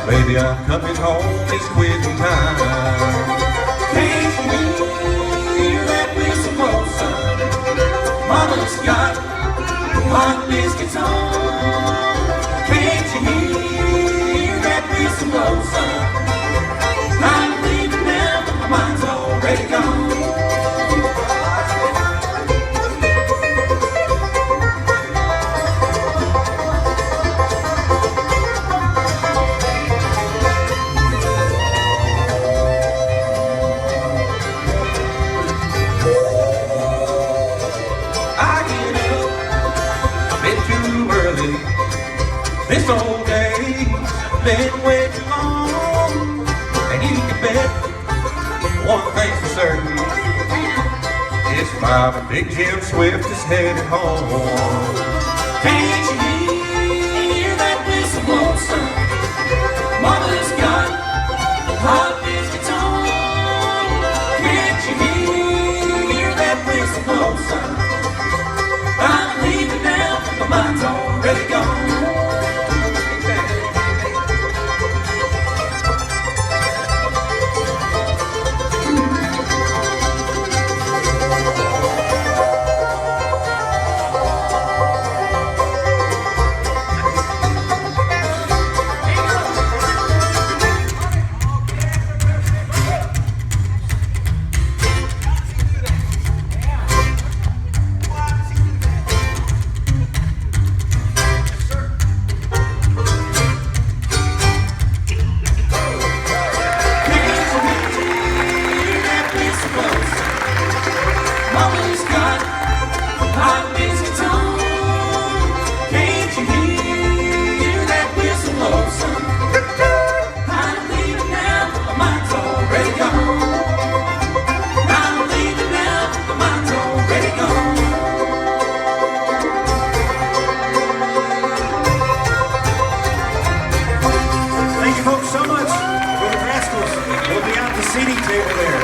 Baby, I'm coming home, it's quitting time. Can't you hear that whistle blow, son? Mama's got hot biscuits on. Can't you hear that whistle blow, son? I'm leaving now, but my mind's already gone. This old day's been way too long, and you can bet one thing's for certain, it's my Big Jim Swift is headed home. Can't you hear that whistle blow, son? Mama's got hot biscuits on. Can't you hear that whistle blow, son? I'm leaving now, but my mind's already gone. Mama's got hot biscuits on. Can't you hear that whistle blow, son? I'm leaving now, but my mind's already gone. I'm leaving now, but my mind's already gone. Thank you folks so much for the Grascals. We'll be out the seating table there.